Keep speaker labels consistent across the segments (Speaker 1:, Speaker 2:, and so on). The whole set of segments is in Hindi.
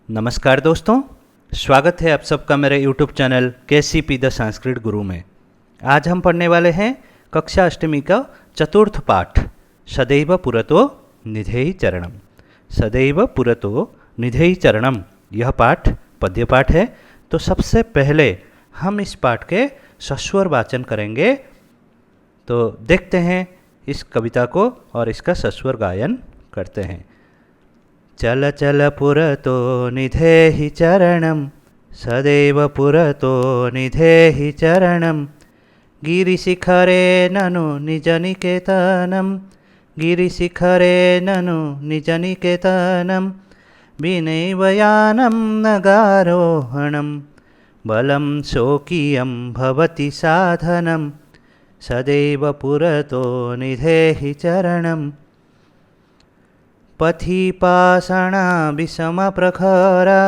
Speaker 1: नमस्कार दोस्तों, स्वागत है आप सबका मेरे YouTube channel KCP the Sanskrit गुरु में। आज हम पढ़ने वाले हैं कक्षा अष्टमी का चतुर्थ पाठ सदैव पुरतो निधेहि चरणम। सदैव पुरतो निधेहि चरणम यह पाठ पद्य पाठ है। तो सबसे पहले हम इस पाठ के सस्वर वाचन करेंगे। तो देखते हैं इस कविता को और इसका सस्वर गायन करते हैं। चल चल पुरतो निधेहि चरणम, सदैव पुरतो निधेहि चरणम। गिरिशिखरे ननु निजनिकेतनम, गिरिशिखरे ननु निजनिकेतनम। विनैव यानं नगारोहणं, बलं शोकीयं भवति साधनं। सदैव पुरतो निधेहि चरणम्। पथि पाषाणा विषमप्रखरा,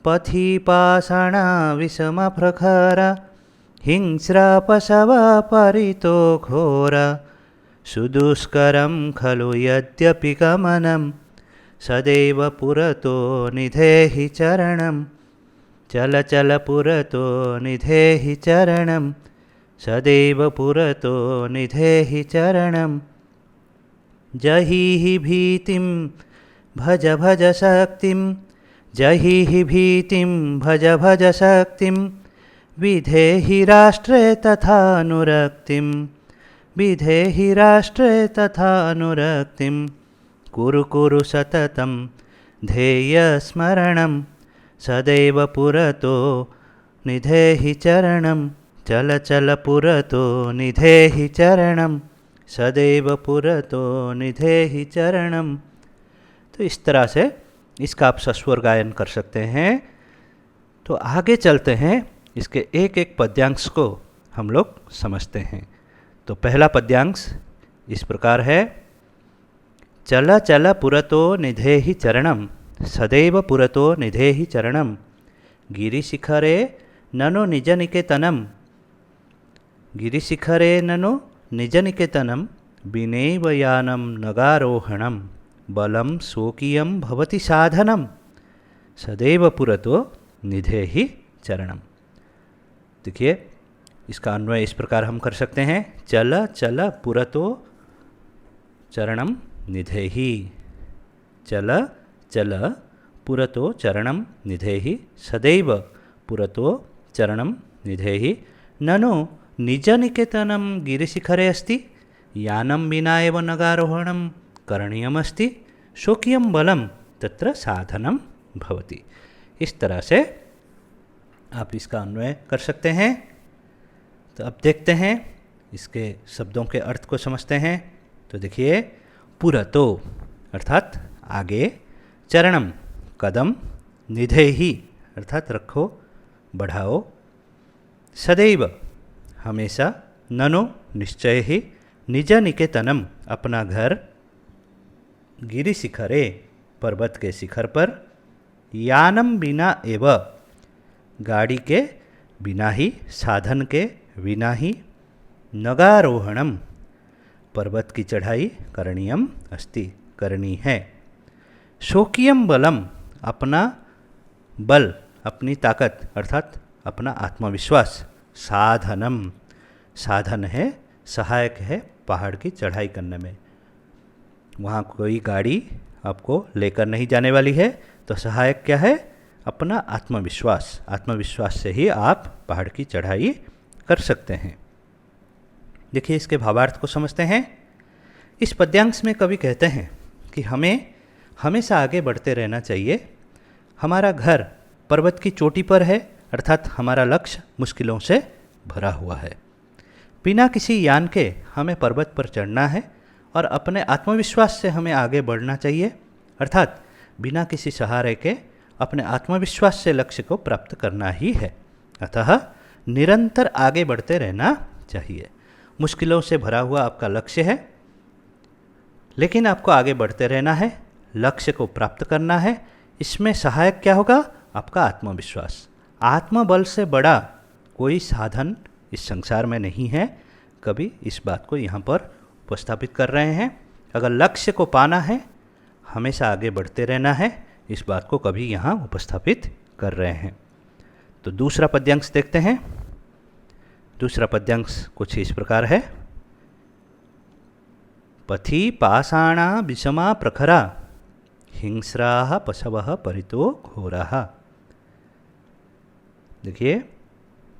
Speaker 1: पथि पाषाणा विषमप्रखरा। हिंस्रपशव परितो घोरा, सुदुष्करं खलु यद्यपि गमनं। सदैव पुरतो निधेहि चरणं। चल चल पुरतो निधेहि चरणं, सदैव पुरतो निधेहि चरणं। जहि भीतिं भज भज शक्तिं, जहि भीतिं भज भज शक्तिं। विधेहि राष्ट्रे तथानुरक्तिं, विधेहि राष्ट्रे तथानुरक्तिं। कुरु कुरु सततं ध्येयस्मरणं, सदैव पुरतो निधेहि चरणं। चल चल पुरतो निधेहि चरणं, सदैव पुरतो निधेहि चरणम। तो इस तरह से इसका आप सस्वर गायन कर सकते हैं। तो आगे चलते हैं, इसके एक एक पद्यांश को हम लोग समझते हैं। तो पहला पद्यांश इस प्रकार है। चल चल पुरतो निधेहि चरणम, सदैव पुरतो निधेहि चरणम। गिरिशिखरे ननु निजनिकेतनम, गिरिशिखरे ननु निजनिकेतनं। विनैव यानं नगारोहणं, बलं स्वकीयं भवति साधनं। सदैव पुरतो निधेहि चरणम। देखिए इसका अन्वय इस प्रकार हम कर सकते हैं। चल चल पुरतो चरणम निधेहि, चल चल पुरतो चरणम निधेहि, सदैव पुरतो चरणम निधेहि। ननु निजनिकेतनं गिरिशिखरे अस्ति, यानं विना एव नगारोहणं करणीयमस्ति। शोकीयं बलं तत्र साधनं भवति। इस तरह से आप इसका अन्वय कर सकते हैं। तो अब देखते हैं इसके शब्दों के अर्थ को समझते हैं। तो देखिए, पुरतो अर्थात आगे, चरणम कदम, निधेहि अर्थात रखो बढ़ाओ, सदैव हमेशा, ननु निश्चय ही, निज निकेतनम अपना घर, गिरिशिखरे पर्वत के शिखर पर, यानम बिना एव गाड़ी के बिना ही, साधन के बिना ही, नगारोहणम पर्वत की चढ़ाई करणीयम अस्ति करनी है। शोकीयम बलम अपना बल, अपनी ताकत अर्थात अपना आत्मविश्वास। साधनम साधन है, सहायक है पहाड़ की चढ़ाई करने में। वहाँ कोई गाड़ी आपको लेकर नहीं जाने वाली है, तो सहायक क्या है? अपना आत्मविश्वास। आत्मविश्वास से ही आप पहाड़ की चढ़ाई कर सकते हैं। देखिए इसके भावार्थ को समझते हैं। इस पद्यांश में कवि कहते हैं कि हमें हमेशा आगे बढ़ते रहना चाहिए। हमारा घर पर्वत की चोटी पर है, अर्थात हमारा लक्ष्य मुश्किलों से भरा हुआ है। बिना किसी यान के हमें पर्वत पर चढ़ना है और अपने आत्मविश्वास से हमें आगे बढ़ना चाहिए, अर्थात बिना किसी सहारे के अपने आत्मविश्वास से लक्ष्य को प्राप्त करना ही है। अतः निरंतर आगे बढ़ते रहना चाहिए। मुश्किलों से भरा हुआ आपका लक्ष्य है, लेकिन आपको आगे बढ़ते रहना है, लक्ष्य को प्राप्त करना है। इसमें सहायक क्या होगा? आपका आत्मविश्वास। आत्मबल से बड़ा कोई साधन इस संसार में नहीं है। कभी इस बात को यहाँ पर उपस्थापित कर रहे हैं। अगर लक्ष्य को पाना है, हमेशा आगे बढ़ते रहना है, इस बात को कवि यहाँ उपस्थापित कर रहे हैं। तो दूसरा पद्यांश देखते हैं। दूसरा पद्यांश कुछ इस प्रकार है। पथि पाषाणा विषमा प्रखरा हिंस्राः पशवः परितो घोराः। देखिए,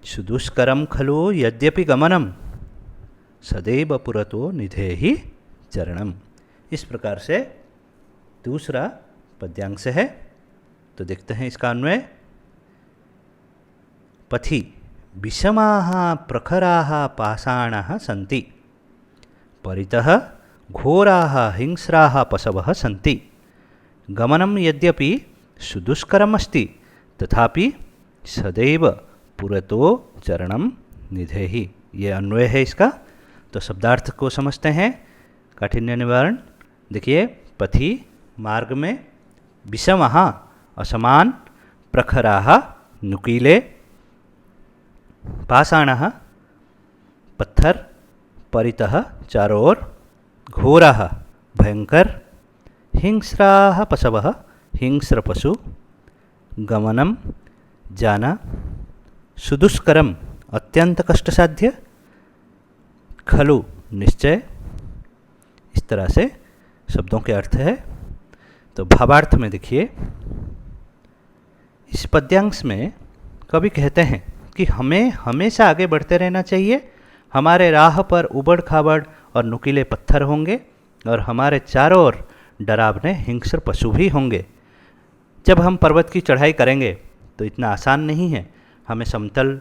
Speaker 1: सुदुष्करम खलु यद्यपि गमनम सदैव पुरतो निधेहि चरणम। इस प्रकार से दूसरा पद्यांश है। तो देखते हैं इसका अन्वय। पथि विषमाः प्रखराः पाषाणाः सन्ति परितः घोराः हिंस्राः पशवः सन्ति। गमनं यद्यपि सुदुष्करम् अस्ति तथापि सदैव पुरतो चरणम निधेहि। ये अन्वय है इसका। तो शब्दार्थ को समझते हैं। काठिन्य निवारण। देखिए, पथि मार्ग में, विषमः असमान, प्रखराः नुकीले, पाषाणः पत्थर, परितः चारों ओर, घोराः भयंकर, हिंस्राः पशवः हिंस्र पशु, गमनम जाना, सुदुष्करम अत्यंत कष्टसाध्य, खलु निश्चय। इस तरह से शब्दों के अर्थ है। तो भावार्थ में देखिए, इस पद्यांश में कवि कहते हैं कि हमें हमेशा आगे बढ़ते रहना चाहिए। हमारे राह पर उबड़ खाबड़ और नुकीले पत्थर होंगे और हमारे चारों ओर डरावने हिंस्र पशु भी होंगे। जब हम पर्वत की चढ़ाई करेंगे तो इतना आसान नहीं है। हमें समतल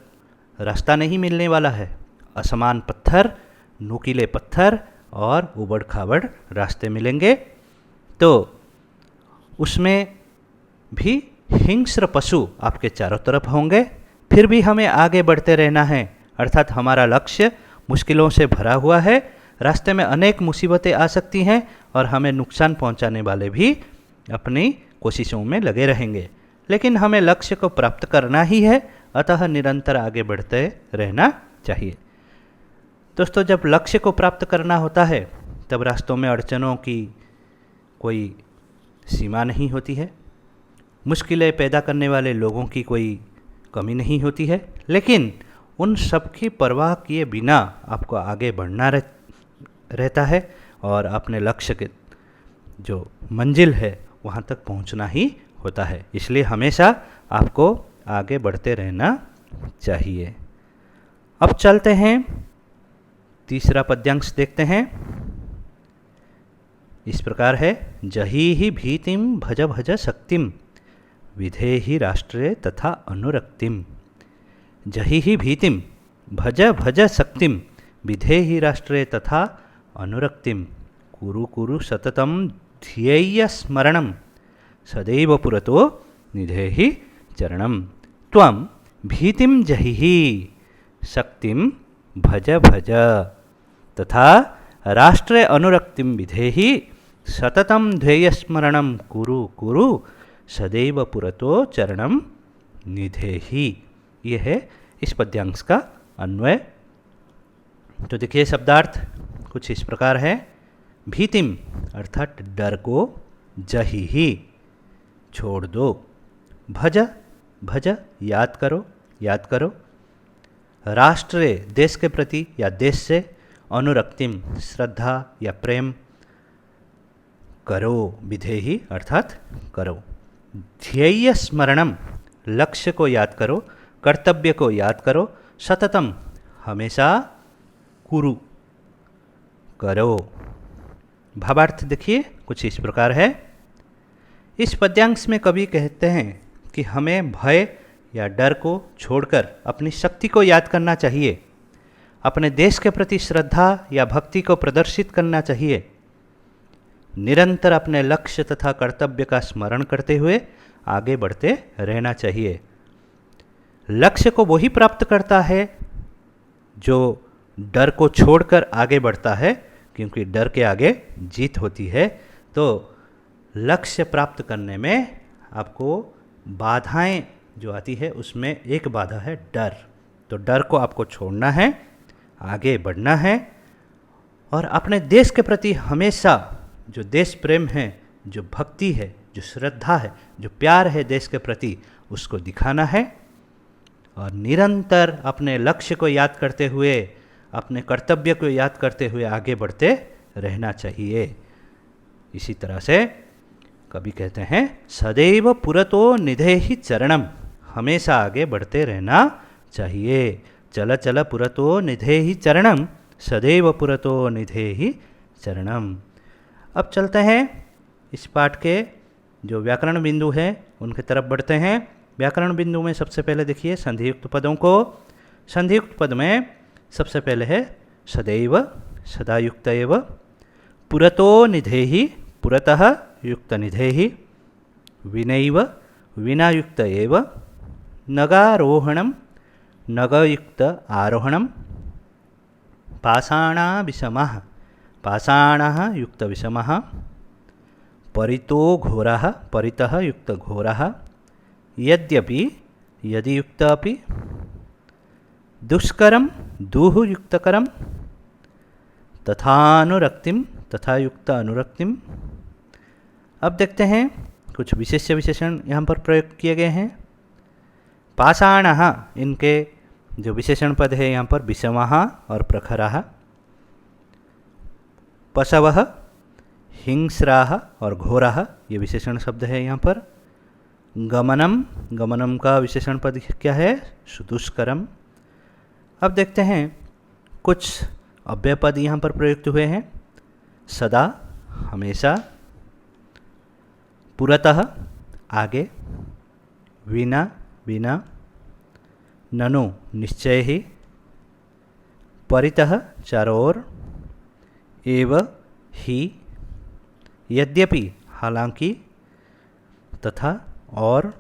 Speaker 1: रास्ता नहीं मिलने वाला है। असमान पत्थर, नुकीले पत्थर और उबड़ खाबड़ रास्ते मिलेंगे। तो उसमें भी हिंस्र पशु आपके चारों तरफ होंगे। फिर भी हमें आगे बढ़ते रहना है, अर्थात हमारा लक्ष्य मुश्किलों से भरा हुआ है। रास्ते में अनेक मुसीबतें आ सकती हैं और हमें नुकसान पहुंचाने वाले भी अपनी कोशिशों में लगे रहेंगे, लेकिन हमें लक्ष्य को प्राप्त करना ही है। अतः निरंतर आगे बढ़ते रहना चाहिए। दोस्तों, जब लक्ष्य को प्राप्त करना होता है तब रास्तों में अड़चनों की कोई सीमा नहीं होती है। मुश्किलें पैदा करने वाले लोगों की कोई कमी नहीं होती है, लेकिन उन सब की परवाह किए बिना आपको आगे बढ़ना रहता है और अपने लक्ष्य के जो मंजिल है वहाँ तक पहुँचना ही होता है। इसलिए हमेशा आपको आगे बढ़ते रहना चाहिए। अब चलते हैं, तीसरा पद्यांश देखते हैं। इस प्रकार है। जही ही भीतिम भज भज शक्तिम विधेहि राष्ट्रे तथा अनुरक्तिम। जही ही भीतिम भज भज शक्तिम विधेहि राष्ट्रे तथा अनुरक्तिम। कुरु कुरु सततम ध्येय स्मरणम सदैव पुरतो निधेहि चरणम। त्वं भीतिम जहिहि शक्तिम भज भज तथा राष्ट्रे अनुरक्तिम विधेहि सततम ध्येयस्मरणम कुरु कुरु सदैव पुरतो चरणम निधेहि। ये है इस पद्यांश का अन्वय। तो देखिए, शब्दार्थ कुछ इस प्रकार है। भीतिम अर्थात डर को, जहिहि छोड़ दो, भज भज याद करो, याद करो, राष्ट्र देश के प्रति या देश से, अनुरक्तिम श्रद्धा या प्रेम करो, विधेहि अर्थात करो, ध्येय स्मरणम लक्ष्य को याद करो, कर्तव्य को याद करो, सततम हमेशा, कुरु करो। भावार्थ देखिए कुछ इस प्रकार है। इस पद्यांश में कवि कहते हैं कि हमें भय या डर को छोड़कर अपनी शक्ति को याद करना चाहिए, अपने देश के प्रति श्रद्धा या भक्ति को प्रदर्शित करना चाहिए, निरंतर अपने लक्ष्य तथा कर्तव्य का स्मरण करते हुए आगे बढ़ते रहना चाहिए। लक्ष्य को वही प्राप्त करता है जो डर को छोड़कर आगे बढ़ता है, क्योंकि डर के आगे जीत होती है। तो लक्ष्य प्राप्त करने में आपको बाधाएं जो आती है उसमें एक बाधा है डर। तो डर को आपको छोड़ना है, आगे बढ़ना है और अपने देश के प्रति हमेशा जो देश प्रेम है, जो भक्ति है, जो श्रद्धा है, जो प्यार है देश के प्रति, उसको दिखाना है और निरंतर अपने लक्ष्य को याद करते हुए, अपने कर्तव्य को याद करते हुए आगे बढ़ते रहना चाहिए। इसी तरह से कवि कहते हैं सदैव पुरतो निधेहि चरणम, हमेशा आगे बढ़ते रहना चाहिए। चल चल पुरतो निधेहि चरणम, सदैव पुरतो निधेहि चरणम। अब चलते हैं इस पाठ के जो व्याकरण बिंदु हैं उनकी तरफ बढ़ते हैं। व्याकरण बिंदु में सबसे पहले देखिए संधियुक्त पदों को। संधियुक्त पद में सबसे पहले है सदैव, सदायुक्त एव, पुरतो निधेहि, पुरतः युक्त निधेहि, विनैव, विनायुक्त एव, नगारोहणम, नगयुक्त आरोहणम, पाषाणा विषमः, पाषाणः युक्त विषमः, परितो घोरः, परितः युक्त घोरः, यद्यपि, यदि युक्त अपि, दुष्करम, दुः युक्तकरम, तथानुरक्तिम, तथा युक्त अनुरक्तिम। अब देखते हैं कुछ विशेष्य विशेषण यहाँ पर प्रयोग किए गए हैं। पाषाणः, इनके जो विशेषण पद है यहाँ पर विषमः और प्रखरः। पशवः, हिंस्राः और घोरः, ये विशेषण शब्द है यहाँ पर। गमनम, गमनम का विशेषण पद क्या है? दुष्करम। अब देखते हैं कुछ अव्यय पद यहाँ पर प्रयुक्त हुए हैं। सदा, हमेशा, पुरतः, आगे, विना, बिना, ननु, निश्चय ही, परितः, चारों ओर, एव, ही, यद्यपि, हालांकि, तथा, और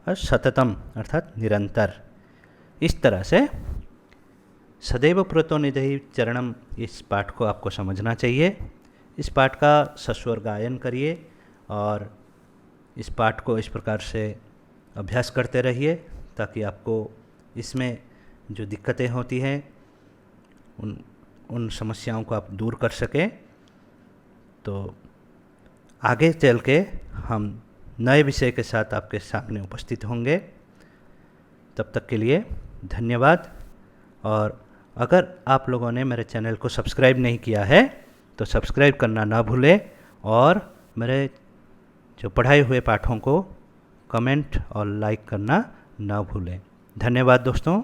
Speaker 1: सततम अर्थात निरंतर। इस तरह से सदैव पुरतो निधेहि चरणम, इस पाठ को आपको समझना चाहिए। इस पाठ का सस्वर गायन करिए और इस पाठ को इस प्रकार से अभ्यास करते रहिए ताकि आपको इसमें जो दिक्कतें होती हैं उन समस्याओं को आप दूर कर सकें। तो आगे चल के हम नए विषय के साथ आपके सामने उपस्थित होंगे। तब तक के लिए धन्यवाद। और अगर आप लोगों ने मेरे चैनल को सब्सक्राइब नहीं किया है तो सब्सक्राइब करना ना भूलें और मेरे जो पढ़ाए हुए पाठों को कमेंट और लाइक करना ना भूलें। धन्यवाद दोस्तों।